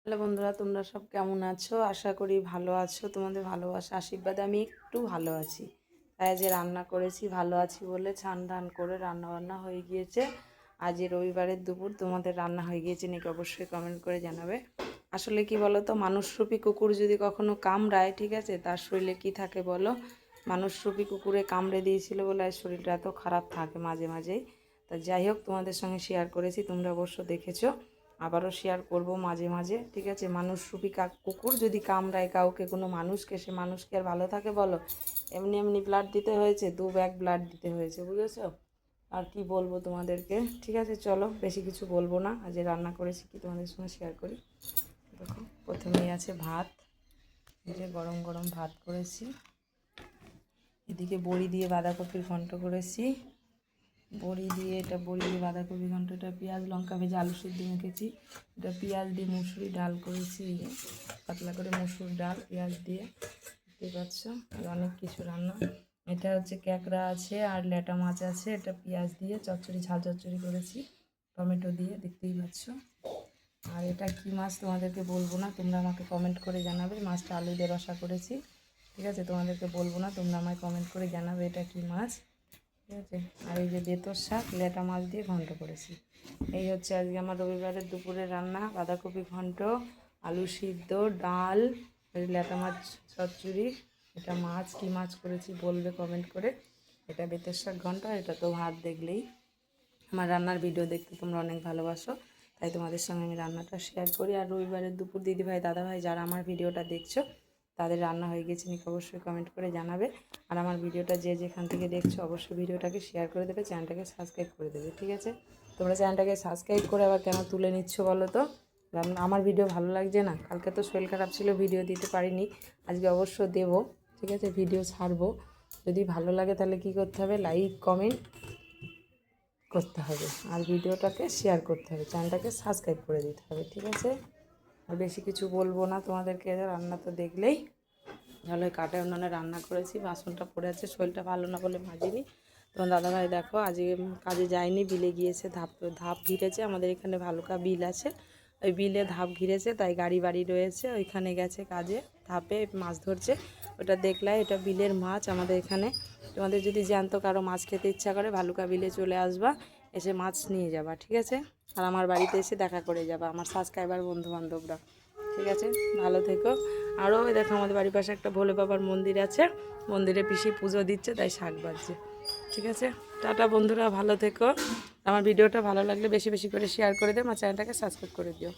Hello বন্ধুরা, তোমরা সব কেমন আছো? আশা করি ভালো আছো। তোমাদের ভালোবাসা আশীর্বাদে আমি একটু ভালো আছি। তাই যে রান্না করেছি ভালো আছি বলে ছান টান করে রান্না বান্না হয়ে গিয়েছে। আজ রবিবারের দুপুর তোমাদের রান্না হয়ে গিয়েছে নাকি অবশ্যই কমেন্ট করে জানাবে। আসলে কি বলো তো, মানুষরূপী কুকুর যদি কখনো কামড়ায়, ঠিক আছে, তার শরীরে কি থাকে বলো? মানুষরূপী কুকুরে কামড়ে দিয়েছিল বলে আজ শরীরটা এত খারাপ থাকে মাঝে মাঝেই। তা যাই হোক, তোমাদের সঙ্গে শেয়ার করেছি, তোমরা অবশ্য দেখেছো। আবারও শেয়ার করব মাঝে মাঝে, ঠিক আছে। মানুষরূপী কুকুর যদি কামড়ায় কাউকে, কোনো মানুষকে, সে মানুষকে আর ভালো থাকে বলো? এমনি এমনি ব্লাড দিতে হয়েছে, 2 ব্যাগ ব্লাড দিতে হয়েছে, বুঝেছো? আর কি বলবো তোমাদেরকে। ঠিক আছে, চলো বেশি কিছু বলবো না। আজ রান্না করেছি কি তোমাদের সঙ্গে শেয়ার করি। দেখো, প্রথমেই আছে ভাত। এই যে গরম গরম ভাত করেছি। এদিকে বড়ি দিয়ে বাঁধাকপির ঘন্ট করেছি। বড়ি দিয়ে বাঁধাকপি ঘন্ট, এটা পেঁয়াজ লঙ্কা ভেজে আলু সিদ্ধ মেখেছি। এটা পেঁয়াজ দিয়ে মুসুরি ডাল করেছি, এই যে পাতলা করে মসুর ডাল পেঁয়াজ দিয়ে, দেখতে পাচ্ছ। আর অনেক কিছু রান্না। এটা হচ্ছে ক্যাকড়া আছে আর ল্যাটা মাছ আছে, এটা পেঁয়াজ দিয়ে চচ্চড়ি, ঝাল চচ্চড়ি করেছি টমেটো দিয়ে, দেখতেই পাচ্ছ। আর এটা কি মাছ তোমাদেরকে বলবো না, তোমরা আমাকে কমেন্ট করে জানাবে। মাছটা আলু দিয়ে রসা করেছি, ঠিক আছে, তোমাদেরকে বলবো না, তোমরা আমায় কমেন্ট করে জানাবে এটা কি মাছ, ঠিক আছে। আর এই যে বেতর শাক ল্যাটা মাছ দিয়ে ঘন্ট করেছি। এই হচ্ছে আজকে আমার রবিবারের দুপুরের রান্না। বাঁধাকপি ঘন্ট, আলু সিদ্ধ, ডাল, ল্যাটা মাছ চচ্চড়ি। এটা মাছ, কি মাছ করেছি বলবে কমেন্ট করে। এটা বেতর শাক ঘন্ট, আর এটা তো ভাত। দেখলেই আমার রান্নার ভিডিও দেখতে তোমরা অনেক ভালোবাসো, তাই তোমাদের সঙ্গে আমি রান্নাটা শেয়ার করি। আর রবিবারের দুপুর দিদিভাই দাদাভাই যারা আমার ভিডিওটা দেখছো, তাদের রান্না হয়ে গেছে নাকি অবশ্যই কমেন্ট করে জানাবে। আর আমার ভিডিওটা যে যেখান থেকে দেখছো অবশ্যই ভিডিওটাকে শেয়ার করে দেবে, চ্যানেলটাকে সাবস্ক্রাইব করে দেবে, ঠিক আছে। তোমরা চ্যানেলটাকে সাবস্ক্রাইব করে আবার কেন তুলে নিচ্ছ বলো তো? আমার ভিডিও ভালো লাগছে না? কালকে তো শরীর খারাপ ছিল, ভিডিও দিতে পারিনি। আজকে অবশ্য দেবো, ঠিক আছে, ভিডিও ছাড়বো। যদি ভালো লাগে তাহলে কি করতে হবে? লাইক কমেন্ট করতে হবে আর ভিডিওটাকে শেয়ার করতে হবে, চ্যানেলটাকে সাবস্ক্রাইব করে দিতে হবে, ঠিক আছে। আর বেশি কিছু বলবো না তোমাদেরকে। রান্না তো দেখলেই ভালোই কাটায় উনানে রান্না করেছি। বাসনটা পড়ে আছে, শরীরটা ভালো না বলে মাজিনি। তোমার দাদাভাই দেখো আজকে কাজে যায়নি, বিলে গিয়েছে। ধাপ ঘিরেছে, আমাদের এখানে ভালুকা বিল আছে, ওই বিলে ধাপ ঘিরেছে, তাই গাড়ি বাড়ি রয়েছে, ওইখানে গেছে কাজে, ধাপে মাছ ধরছে। ওটা দেখলাই, এটা বিলের মাছ আমাদের এখানে। তোমাদের যদি জ্যান্ত কারো মাছ খেতে ইচ্ছা করে, ভালুকা বিলে চলে আসবা, এসে মাছ নিয়ে যাবা, ঠিক আছে। আর আমার বাড়িতে এসে দেখা করে যাবা, আমার সাবস্ক্রাইবার বন্ধু বান্ধবরা, ঠিক আছে। ভালো থেকো। আরও দেখো আমাদের বাড়ির পাশে একটা ভোলে বাবার মন্দির আছে, মন্দিরে পিসি পুজো দিচ্ছে, তাই শাক বাজছে, ঠিক আছে। টাটা বন্ধুরা, ভালো থেকো। আমার ভিডিওটা ভালো লাগলে বেশি বেশি করে শেয়ার করে দিও, আমার চ্যানেলটাকে সাবস্ক্রাইব করে দিও।